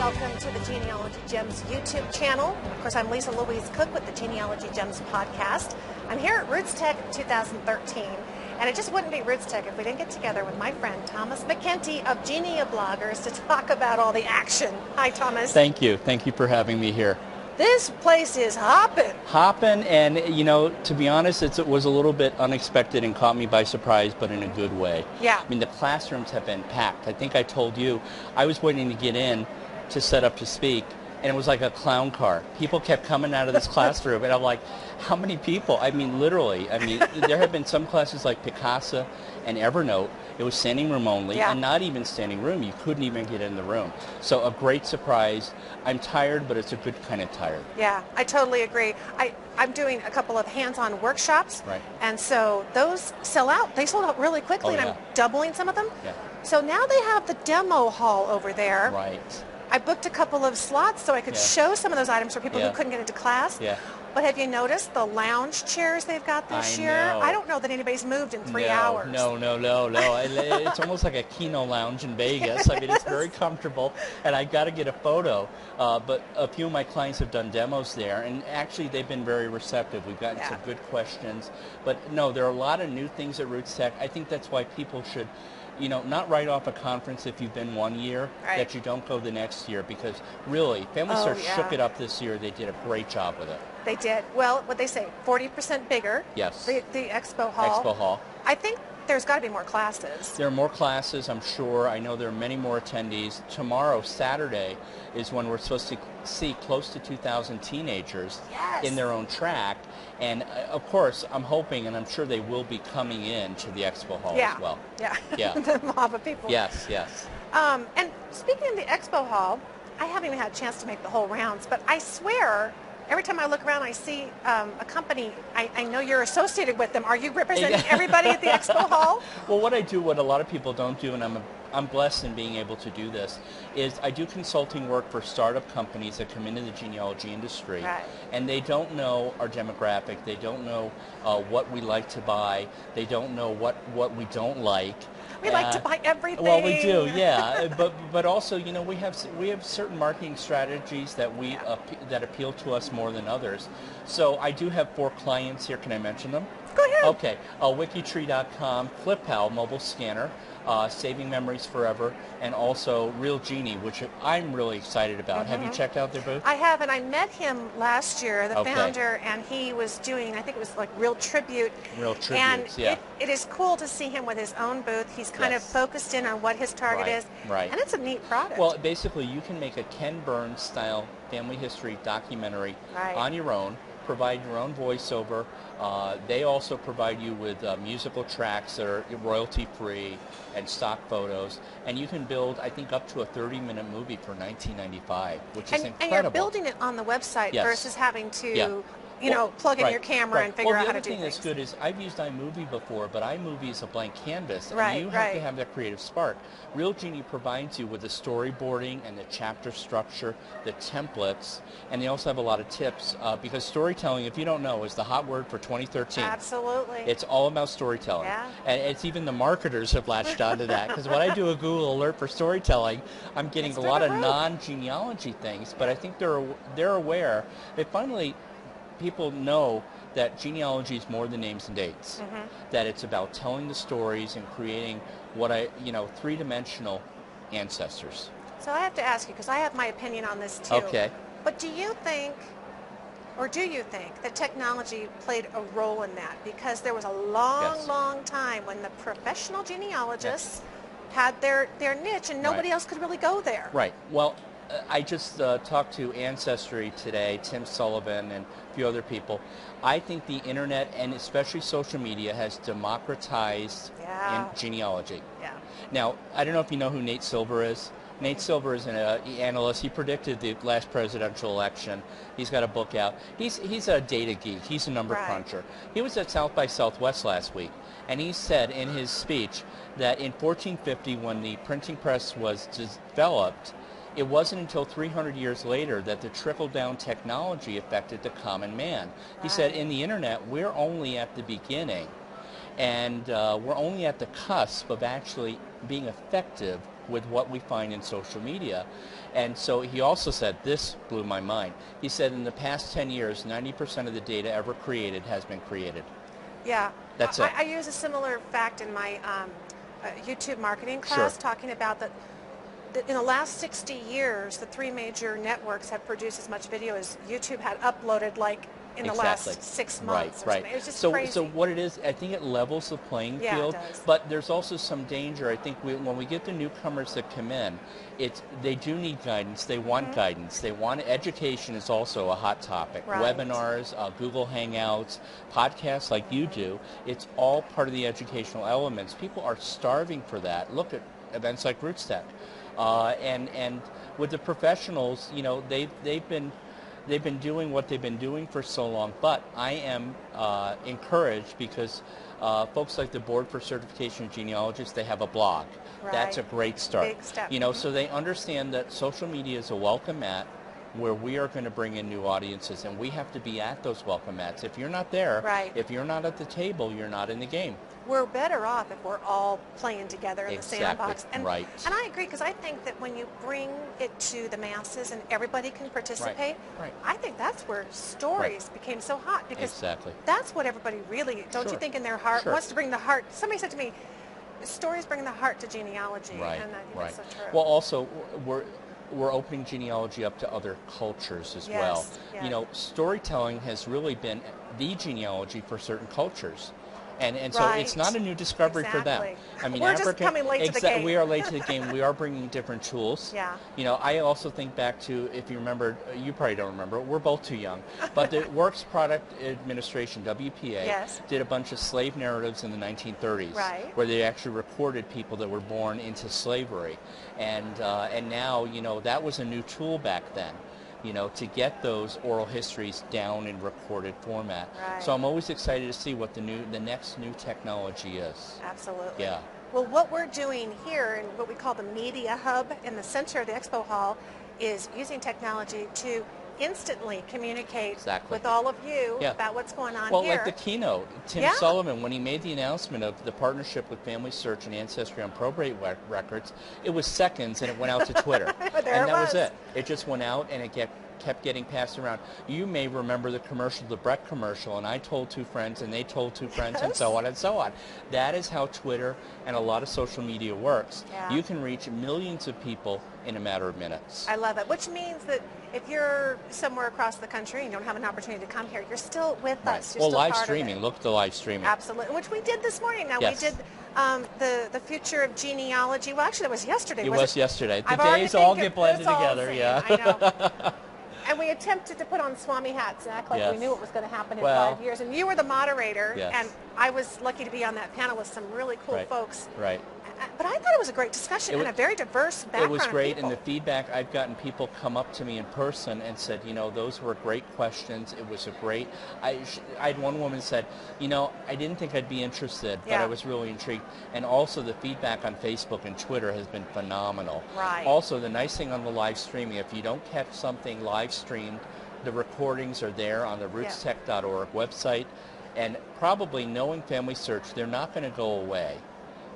welcome to the Genealogy Gems YouTube channel. Of course, I'm Louise Cooke with the Genealogy Gems podcast. I'm here at RootsTech 2013, and it just wouldn't be RootsTech if we didn't get together with my friend Thomas MacEntee of Geneabloggers to talk about all the action. Hi, Thomas. Thank you. Thank you for having me here. This place is hopping. Hopping, and you know, to be honest, it was a little bit unexpected and caught me by surprise, but in a good way. Yeah. I mean, the classrooms have been packed. I think I told you, I was waiting to get in to set up to speak, and it was like a clown car. People kept coming out of this classroom, and I'm like, how many people? I mean, literally. I mean, there have been some classes like Picasa and Evernote. It was standing room only, and not even standing room. You couldn't even get in the room. So a great surprise. I'm tired, but it's a good kind of tired. Yeah, I totally agree. I'm doing a couple of hands-on workshops, right. And so those sell out. They sold out really quickly, and I'm doubling some of them. Yeah. So now they have the demo hall over there. Right. I booked a couple of slots so I could show some of those items for people who couldn't get into class. Yeah. But have you noticed the lounge chairs they've got this year? I don't know that anybody's moved in 3 hours. No. It's almost like a Keno lounge in Vegas. I mean, it's very comfortable, and I got to get a photo. But a few of my clients have done demos there, and actually they've been very receptive. We've gotten some good questions. But no, there are a lot of new things at RootsTech. I think that's why people should, you know, not write off a conference if you've been 1 year, that you don't go the next year, because really, Family Search shook it up this year. They did a great job with it. They did. Well, what they say, 40% bigger. Yes. The Expo Hall. Expo Hall. I think there's got to be more classes. There are more classes, I'm sure. I know there are many more attendees. Tomorrow, Saturday, is when we're supposed to see close to 2,000 teenagers in their own track. And, of course, I'm hoping, and I'm sure they will be coming in to the Expo Hall as well. Yeah. The mob of people. Yes. And speaking of the Expo Hall, I haven't even had a chance to make the whole rounds, but I swear, every time I look around, I see a company. I know you're associated with them. Are you representing everybody at the Expo Hall? Well, what I do, what a lot of people don't do, and I'm blessed in being able to do this, is I do consulting work for startup companies that come into the genealogy industry, and they don't know our demographic. They don't know what we like to buy. They don't know what we don't like. We like to buy everything. Well, we do, yeah. but also, you know, we have certain marketing strategies that that appeal to us more than others. So I do have 4 clients here. Can I mention them? Go ahead. Okay. Wikitree.com, FlipPal mobile scanner, Saving Memories Forever, and also Real Genie, which I'm really excited about. Have you checked out their booth? I have, and I met him last year, the founder, and he was doing, I think it was like Real Tribute. And it is cool to see him with his own booth. He's kind of focused in on what his target is. Right. And it's a neat product. Well, basically, you can make a Ken Burns style family history documentary on your own. Provide your own voiceover. They also provide you with musical tracks that are royalty-free and stock photos. And you can build, I think, up to a 30-minute movie for $19.95, which is incredible. And you're building it on the website versus having to... You know, plug in your camera and figure out how to do things. The other thing that's good is I've used iMovie before, but iMovie is a blank canvas, and you have to have that creative spark. Real Genie provides you with the storyboarding and the chapter structure, the templates, and they also have a lot of tips, because storytelling, if you don't know, is the hot word for 2013. Absolutely. It's all about storytelling. And it's even the marketers have latched onto that, because when I do a Google alert for storytelling, I'm getting a lot of non-genealogy things, but I think they're aware. They finally... People know that genealogy is more than names and dates, that it's about telling the stories and creating three-dimensional ancestors. So I have to ask you, because I have my opinion on this too. Okay. But do you think that technology played a role in that? Because there was a long time when the professional genealogists had their niche and nobody else could really go there. Right. Well, I just talked to Ancestry today, Tim Sullivan and a few other people. I think the internet and especially social media has democratized in genealogy. Now, I don't know if you know who Nate Silver is. Nate Silver is an analyst. He predicted the last presidential election. He's got a book out. He's a data geek. He's a number cruncher. He was at South by Southwest last week, and he said in his speech that in 1450, when the printing press was developed, it wasn't until 300 years later that the trickle-down technology affected the common man. He said, in the internet, we're only at the beginning, and we're only at the cusp of actually being effective with what we find in social media. And so he also said, this blew my mind. He said in the past 10 years, 90% of the data ever created has been created. Yeah. That's it. I use a similar fact in my YouTube marketing class, Sure. talking about that in the last 60 years, the 3 major networks have produced as much video as YouTube had uploaded, like, in the last 6 months. Right. It was just so, crazy. So what it is, I think it levels the playing field. Yeah, it does. But there's also some danger. I think when we get the newcomers that come in, they do need guidance. They want guidance. They want education is also a hot topic. Right. Webinars, Google Hangouts, podcasts like you do. It's all part of the educational elements. People are starving for that. Look at events like RootsTech. And with the professionals, you know, they've been doing what they've been doing for so long, but I am encouraged because folks like the Board for Certification of Genealogists, they have a blog. Right. That's a great start. Big step. You know, so they understand that social media is a welcome mat where we are going to bring in new audiences, and we have to be at those welcome mats. If you're not there, Right. if you're not at the table, you're not in the game. We're better off if we're all playing together in the sandbox. And, Right. and I agree, because I think that when you bring it to the masses and everybody can participate, Right. I think that's where stories became so hot, because Exactly. that's what everybody really, don't you Sure. think, in their heart Sure. wants to bring the heart. Somebody said to me, stories bring the heart to genealogy, Right, and I think right. that's so true. Well, also, we're opening genealogy up to other cultures as well. Yes. You know, storytelling has really been the genealogy for certain cultures. And so Right. it's not a new discovery for them. Exactly. I mean, We're just coming late to the game. We are late to the game. We are bringing different tools. Yeah. You know, I also think back to, if you remember, you probably don't remember, we're both too young, but the Works Product Administration, WPA, Yes. did a bunch of slave narratives in the 1930s, Right. where they actually recorded people that were born into slavery. And now, you know, that was a new tool back then, you know, to get those oral histories down in recorded format. Right. So I'm always excited to see what the next new technology is. Absolutely. Yeah. Well, what we're doing here in what we call the Media Hub in the center of the Expo Hall is using technology to instantly communicate Exactly. with all of you Yeah. about what's going on Well, here. like the keynote, Tim Yeah. Sullivan, when he made the announcement of the partnership with Family Search and Ancestry on probate records, it was seconds and it went out to Twitter. There and it that was was. it. It just went out and it kept getting passed around. You may remember the commercial, the Breck commercial, and I told 2 friends and they told 2 friends and so on and so on. That is how Twitter and a lot of social media works. Yeah. You can reach millions of people in a matter of minutes. I love it, which means that if you're somewhere across the country and you don't have an opportunity to come here, you're still with us. You're Well, still live part of streaming. it. Look at the live streaming. Absolutely, which we did this morning. Now, Yes. we did the future of genealogy. Well, actually, that was yesterday. It was yesterday. The I've already days all think get blended it's all together, same. yeah. I know. And we attempted to put on Swami hats and act like we Yes. knew what was going to happen in Well, 5 years. And you were the moderator, Yes. and I was lucky to be on that panel with some really cool Right. folks. Right. But I thought it was a great discussion and a very diverse background. It was great, of and people. the feedback, I've gotten people come up to me in person and said, you know, those were great questions. It was a great, I had one woman said, you know, I didn't think I'd be interested, but Yeah. I was really intrigued. And also the feedback on Facebook and Twitter has been phenomenal. Right. Also, the nice thing on the live streaming, if you don't catch something live streamed, the recordings are there on the rootstech.org website. And probably knowing Family Search, they're not going to go away.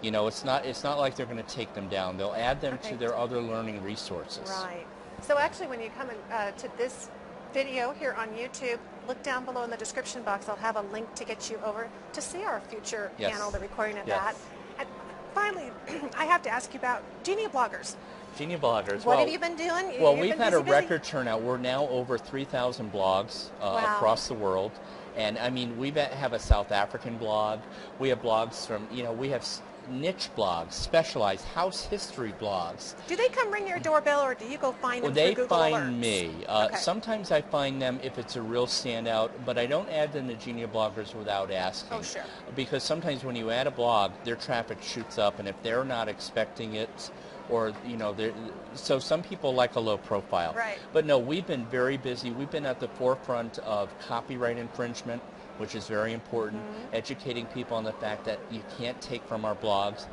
You know, it's not like they're going to take them down. They'll add them to their other learning resources. Right. So actually, when you come to this video here on YouTube, look down below in the description box. I'll have a link to get you over to see our future Yes. panel, the recording of Yes. that. And finally, I have to ask you about Geneabloggers. Geneabloggers. What have you been doing? Well, You've we've been had a busy? record turnout. We're now over 3,000 blogs Wow. across the world. And, I mean, we have a South African blog. We have blogs from, you know, we have niche blogs, specialized house history blogs. Do they come ring your doorbell, or do you go find them Well, they through Google find Alerts? me. Okay. Sometimes I find them if it's a real standout, but I don't add them to Geneabloggers without asking. Oh, sure. Because sometimes when you add a blog, their traffic shoots up, and if they're not expecting it, or, you know, so some people like a low profile. Right. But no, we've been very busy. We've been at the forefront of copyright infringement, which is very important, educating people on the fact that you can't take from our blogs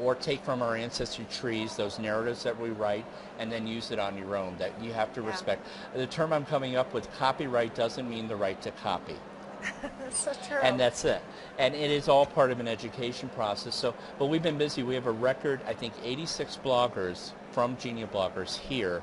or take from our ancestry trees those narratives that we write and then use it on your own, that you have to respect. The term I'm coming up with, copyright, doesn't mean the right to copy. That's so true. And that's it. And it is all part of an education process. So, but we've been busy. We have a record, I think, 86 bloggers from Genealogy here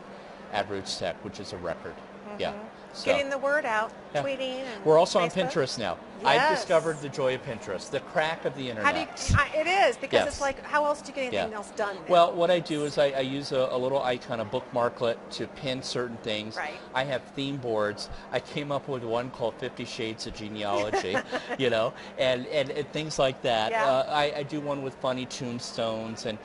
at RootsTech, which is a record. Yeah. So, getting the word out, tweeting, and we're also Facebook. on Pinterest now. Yes. I've discovered the joy of Pinterest, the crack of the internet. It is, because it's like, how else do you get anything else done now? Well, what I do is I use a little icon, a bookmarklet, to pin certain things. Right. I have theme boards. I came up with one called 50 Shades of Genealogy, you know, and things like that. Yeah. I do one with funny tombstones, and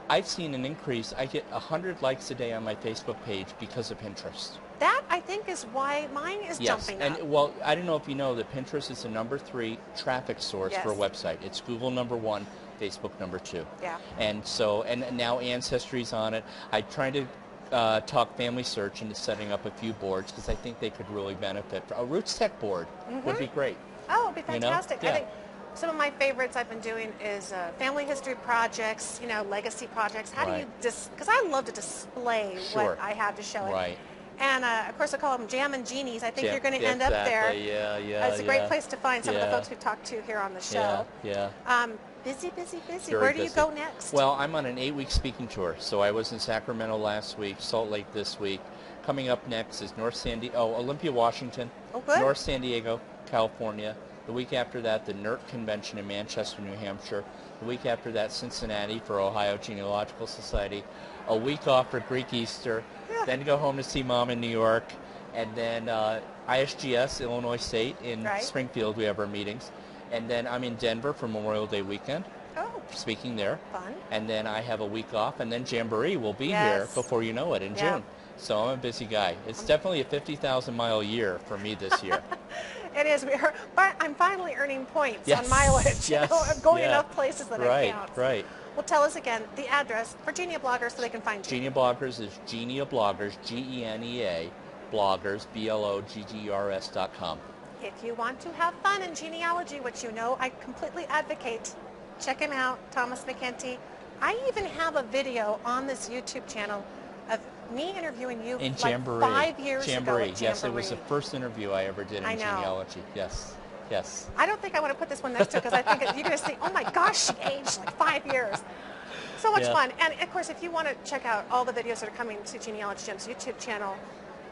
I've seen an increase. I get 100 likes a day on my Facebook page because of Pinterest. That, I think, is why mine is jumping up. And well, I don't know if you know that Pinterest is the #3 traffic source for a website. It's Google #1, Facebook #2. Yeah. And so, and now Ancestry's on it. I try to talk Family Search into setting up a few boards because I think they could really benefit. A RootsTech board would be great. Oh, it'd be fantastic. You know? I think some of my favorites I've been doing is family history projects, you know, legacy projects. How do you because I love to display what I have to show it. Right. And, of course, I call them Jam and Genies. I think you're going to end up there. Yeah. It's a great place to find some of the folks we've talked to here on the show. Yeah. Busy. Very Where do you busy. go next? Well, I'm on an 8-week speaking tour. So I was in Sacramento last week, Salt Lake this week. Coming up next is Olympia, Washington, North San Diego, California. The week after that, the NERT convention in Manchester, New Hampshire. The week after that, Cincinnati for Ohio Genealogical Society. A week off for Greek Easter. Then go home to see Mom in New York. And then ISGS, Illinois State, in Springfield, we have our meetings. And then I'm in Denver for Memorial Day weekend. Oh. Speaking there. Fun. And then I have a week off. And then Jamboree will be here before you know it in June. So I'm a busy guy. It's definitely a 50,000-mile year for me this year. It is. But I'm finally earning points on mileage. You know, I'm going enough places that I count. Right. Well, tell us again the address for Geneabloggers so they can find you. Geneabloggers is Geneabloggers, Genea, bloggers, BLOGGERS.com. If you want to have fun in genealogy, which you know I completely advocate, check him out, Thomas MacEntee. I even have a video on this YouTube channel of me interviewing you in like Jamboree. 5 years ago. Jamboree. Yes, it was the first interview I ever did in genealogy. Yes. I don't think I want to put this one next to it because I think you're going to see, oh my gosh, she aged like 5 years. So much fun. And of course, if you want to check out all the videos that are coming to Genealogy Gems YouTube channel,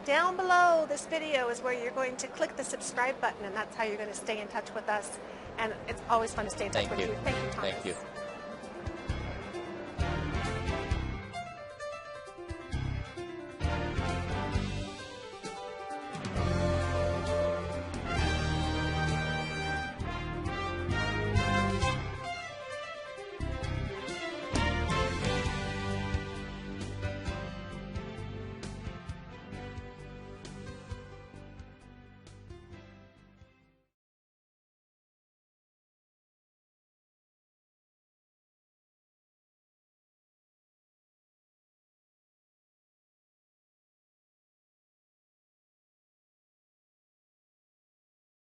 down below this video is where you're going to click the subscribe button, and that's how you're going to stay in touch with us. And it's always fun to stay in touch with you. Thank you, Thomas. Thank you.